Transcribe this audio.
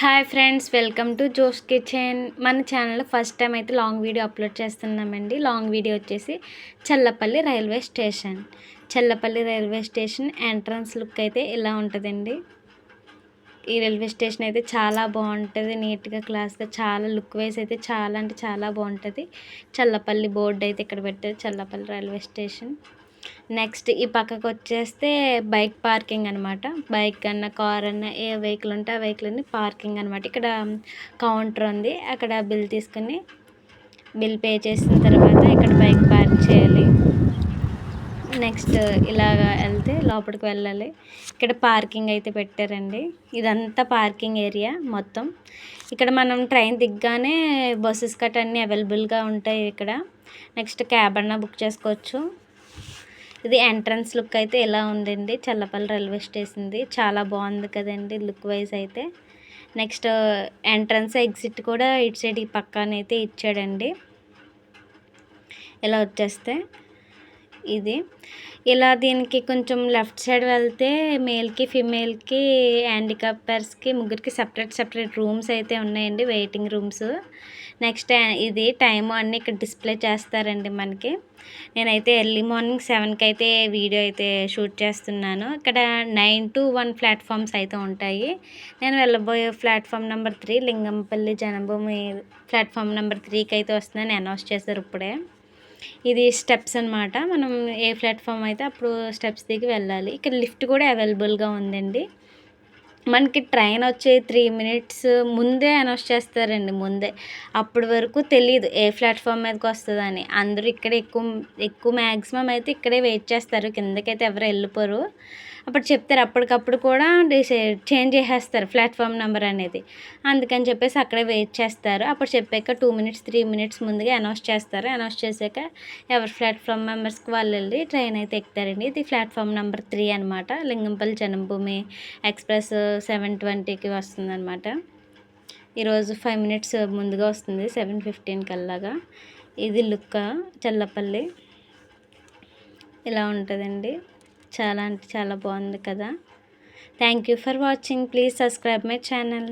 Hi friends, welcome to Jo's Kitchen. మన ఛానల్లో first time అయితే లాంగ్ వీడియో అప్లోడ్ చేస్తున్నామండి. లాంగ్ వీడియో వచ్చేసి Challapalli railway station. Challapalli railway station entrance look అయితే ఇలా ఉంటుందండి. ఈ రైల్వే స్టేషన్ అయితే చాలా బాగుంటుంది, నీట్గా క్లాస్గా చాలా లుక్ వైజ్ అయితే చాలా అంటే చాలా బాగుంటుంది. చల్లపల్లి బోర్డు అయితే ఇక్కడ పెట్టారు, చల్లపల్లి రైల్వే స్టేషన్. నెక్స్ట్ ఈ పక్కకు వచ్చేస్తే బైక్ పార్కింగ్ అనమాట. బైక్ అన్న కార్ అన్న ఏ వెహికల్ ఉంటే ఆ వెహికల్ అన్ని పార్కింగ్ అనమాట. ఇక్కడ కౌంటర్ ఉంది, అక్కడ బిల్ తీసుకుని బిల్ పే చేసిన తర్వాత ఇక్కడ బైక్ పార్క్ చేయాలి. నెక్స్ట్ ఇలాగా వెళ్తే లోపలికి వెళ్ళాలి. ఇక్కడ పార్కింగ్ అయితే పెట్టారండి. ఇదంతా పార్కింగ్ ఏరియా మొత్తం. ఇక్కడ మనం ట్రైన్ దిగ్గానే బస్సెస్ కట్ట అన్నీ అవైలబుల్గా ఉంటాయి ఇక్కడ. నెక్స్ట్ క్యాబ్ అన్నా బుక్ చేసుకోవచ్చు. ఇది ఎంట్రన్స్ లుక్ అయితే ఇలా ఉందండి చల్లపల్లి రైల్వే స్టేషన్ది. చాలా బాగుంది కదండి లుక్ వైజ్ అయితే. నెక్స్ట్ ఎంట్రన్స్ ఎగ్జిట్ కూడా ఇటు సైడ్ ఈ పక్కనైతే ఇచ్చాడండి. ఇలా వచ్చేస్తే ఇది ఇలా దీనికి కొంచెం లెఫ్ట్ సైడ్ వెళ్తే మేల్కి ఫీమేల్కి హ్యాండిక్యాపర్స్కి ముగ్గురికి సపరేట్ రూమ్స్ అయితే ఉన్నాయండి, వెయిటింగ్ రూమ్స్. నెక్స్ట్ ఇది టైము అన్నీ ఇక్కడ డిస్ప్లే చేస్తారండి మనకి. నేనైతే ఎర్లీ మార్నింగ్ 7కి అయితే వీడియో అయితే షూట్ చేస్తున్నాను. ఇక్కడ 9 to 1 ప్లాట్ఫామ్స్ అయితే ఉంటాయి. నేను వెళ్ళబోయే platform number 3 Lingampalli Janmabhoomi platform number 3కి అయితే వస్తుందని అనౌన్స్ చేశారు ఇప్పుడే. ఇది స్టెప్స్ అనమాట. మనం ఏ ప్లాట్ఫామ్ అయితే అప్పుడు స్టెప్స్ దిగి వెళ్ళాలి. ఇక్కడ లిఫ్ట్ కూడా అవైలబుల్గా ఉందండి. మనకి ట్రైన్ వచ్చే 3 minutes ముందే అనౌన్స్ చేస్తారండి, ముందే. అప్పటి వరకు తెలియదు ఏ ప్లాట్ఫామ్ మీదకి వస్తుందని. అందరూ ఇక్కడే ఎక్కువ మ్యాక్సిమం అయితే ఇక్కడే వెయిట్ చేస్తారు, కిందకైతే ఎవరు వెళ్ళిపోరు. అప్పుడు చెప్తారు, అప్పటికప్పుడు కూడా చేంజ్ చేసేస్తారు ప్లాట్ఫామ్ నెంబర్ అనేది. అందుకని చెప్పేసి అక్కడే వెయిట్ చేస్తారు. అప్పుడు చెప్పాక 2 minutes 3 minutes ముందుగా అనౌన్స్ చేస్తారు. అనౌన్స్ చేశాక ఎవరి ప్లాట్ఫామ్ మెంబర్స్కి వాళ్ళు వెళ్ళి ట్రైన్ అయితే ఎక్కుతారండి. ఇది ప్లాట్ఫామ్ నెంబర్ 3 అనమాట. లింగంపల్లి జన్మభూమి ఎక్స్ప్రెస్ 7:20కి వస్తుందన్నమాట. ఈరోజు 5 minutes ముందుగా వస్తుంది, 7:15 కల్లాగా. ఇది లుక్ చల్లపల్లి ఇలా ఉంటుందండి. చాలా అంటే చాలా బాగుంది కదా. Thank you for watching. Please subscribe my channel.